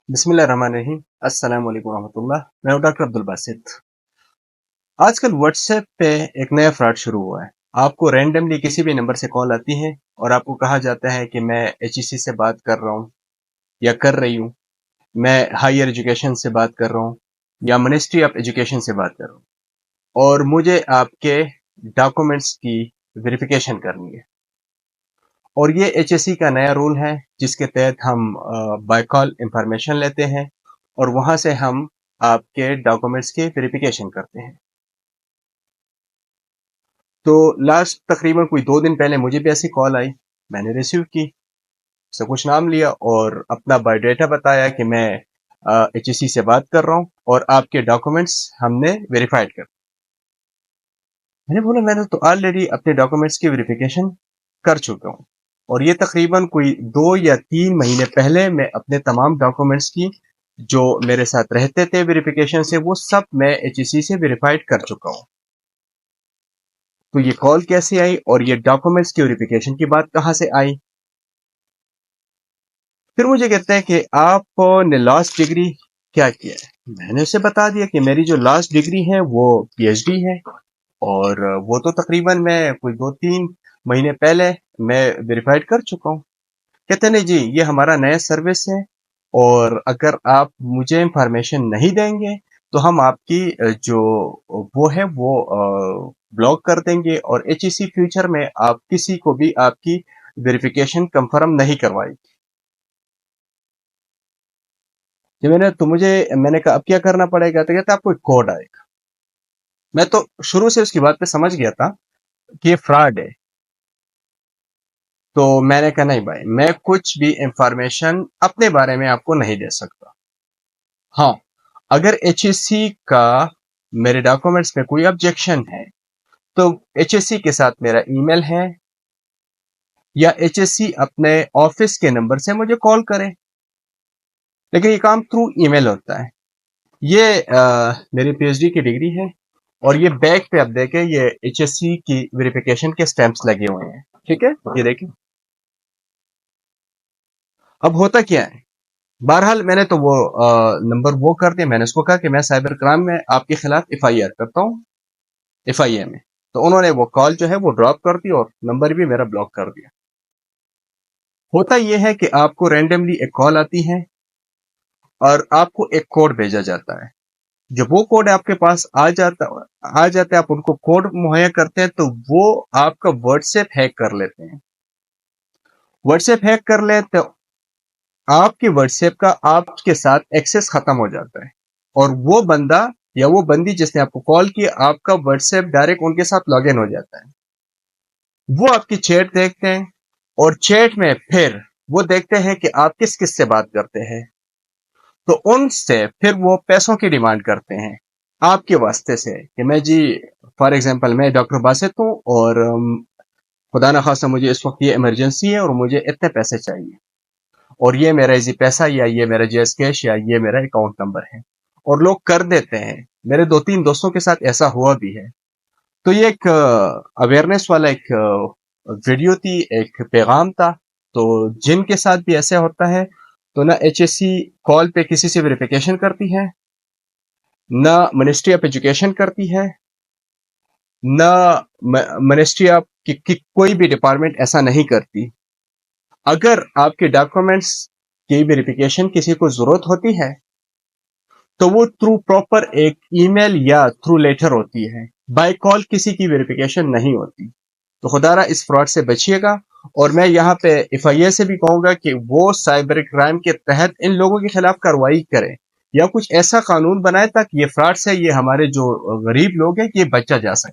बिस्मिल्लाहिर्रहमानिर्रहीम। अस्सलाम वालेकुम रहमतुल्लाह। मैं हूं डॉक्टर अब्दुल बासित। आजकल व्हाट्सएप पे एक नया फ्रॉड शुरू हुआ है। आपको रैंडमली किसी भी नंबर से कॉल आती है और आपको कहा जाता है कि मैं एचईसी से बात कर रहा हूं या कर रही हूं, मैं हायर एजुकेशन से बात कर रहा हूं या मिनिस्ट्री ऑफ एजुकेशन से बात कर रहा हूं और मुझे आपके डॉक्यूमेंट्स की वेरिफिकेशन करनी है। और ये एचएससी का नया रूल है जिसके तहत हम बाय कॉल इंफॉर्मेशन लेते हैं और वहां से हम आपके डॉक्यूमेंट्स की वेरिफिकेशन करते हैं। तो लास्ट तकरीबन कोई 2 दिन पहले मुझे भी ऐसी कॉल आई, मैंने रिसीव की, सब कुछ नाम लिया और अपना बायोडाटा बताया कि मैं एचएससी से बात कर रहा हूँ और आपके डॉक्यूमेंट्स हमने वेरीफाइड कर। मैंने बोला मैंने तो ऑलरेडी अपने डॉक्यूमेंट्स की वेरिफिकेशन कर चुका हूँ और ये तकरीबन कोई 2 या 3 महीने पहले मैं अपने तमाम डॉक्यूमेंट्स की जो मेरे साथ रहते थे वेरिफिकेशन से वो सब मैं एचईसी से वेरीफाइड कर चुका हूँ। तो ये कॉल कैसे आई और ये डॉक्यूमेंट्स की वेरिफिकेशन की बात कहाँ से आई? फिर मुझे कहते हैं कि आपने लास्ट डिग्री क्या किया है। मैंने उसे बता दिया कि मेरी जो लास्ट डिग्री है वो पीएचडी है और वो तो तकरीबन मैं कोई 2-3 महीने पहले मैं वेरीफाइड कर चुका हूँ। कहते नहीं जी ये हमारा नया सर्विस है और अगर आप मुझे इंफॉर्मेशन नहीं देंगे तो हम आपकी जो वो है वो ब्लॉक कर देंगे और एचईसी फ्यूचर में आप किसी को भी आपकी वेरिफिकेशन कंफर्म नहीं करवाएगी। कि मैंने कहा अब क्या करना पड़ेगा? तो कहता आपको एक कोड आएगा। मैं तो शुरू से उसकी बात पे समझ गया था कि ये फ्रॉड है। तो मैंने कहा नहीं भाई मैं कुछ भी इंफॉर्मेशन अपने बारे में आपको नहीं दे सकता। हाँ, अगर एचएससी का मेरे डॉक्यूमेंट्स में कोई ऑब्जेक्शन है तो एचएससी के साथ मेरा ईमेल है या एचएससी अपने ऑफिस के नंबर से मुझे कॉल करे, लेकिन ये काम थ्रू ईमेल होता है। ये मेरी पीएचडी की डिग्री है और ये बैक पे आप देखें ये एचएससी की वेरिफिकेशन के स्टैंप्स लगे हुए हैं। ठीक है, ये देखें। अब होता क्या है, बहरहाल मैंने तो वो नंबर वो कर दिया। मैंने उसको कहा कि मैं साइबर क्राइम में आपके खिलाफ एफआईआर करता हूँ, एफआईए में। तो उन्होंने वो कॉल जो है वो ड्रॉप कर दी और नंबर भी मेरा ब्लॉक कर दिया। होता यह है कि आपको रैंडमली एक कॉल आती है और आपको एक कोड भेजा जाता है। जब वो कोड आपके पास आ जाता है आप उनको कोड मुहैया करते हैं तो वो आपका व्हाट्सएप हैक कर लेते हैं। व्हाट्सएप हैक कर ले तो आपके व्हाट्सएप का आपके साथ एक्सेस खत्म हो जाता है और वो बंदा या वो बंदी जिसने आपको कॉल किया आपका व्हाट्सएप डायरेक्ट उनके साथ लॉग इन हो जाता है। वो आपकी चैट देखते हैं और चैट में फिर वो देखते हैं कि आप किस किस से बात करते हैं, तो उनसे फिर वो पैसों की डिमांड करते हैं आपके वास्ते से कि मैं जी फॉर एग्जांपल मैं डॉक्टर बासित हूँ और खुदा ना खास्ता मुझे इस वक्त ये इमरजेंसी है और मुझे इतने पैसे चाहिए और ये मेरा इजी पैसा या ये मेरा जेएस कैश या ये मेरा अकाउंट नंबर है, और लोग कर देते हैं। मेरे 2-3 दोस्तों के साथ ऐसा हुआ भी है। तो ये एक अवेयरनेस वाला एक वीडियो थी, एक पैगाम था। तो जिनके साथ भी ऐसा होता है तो ना एचएससी कॉल पे किसी से वेरिफिकेशन करती है, ना मिनिस्ट्री ऑफ एजुकेशन करती है, ना मिनिस्ट्री ऑफ की कोई भी डिपार्टमेंट ऐसा नहीं करती। अगर आपके डॉक्यूमेंट्स की वेरिफिकेशन किसी को जरूरत होती है तो वो थ्रू प्रॉपर एक ईमेल या थ्रू लेटर होती है, बाय कॉल किसी की वेरिफिकेशन नहीं होती। तो खुदारा इस फ्रॉड से बचिएगा और मैं यहाँ पे एफआईए से भी कहूंगा कि वो साइबर क्राइम के तहत इन लोगों के खिलाफ कार्रवाई करें या कुछ ऐसा कानून बनाए ताकि ये फ्रॉड से ये हमारे जो गरीब लोग हैं ये बचा जा सके।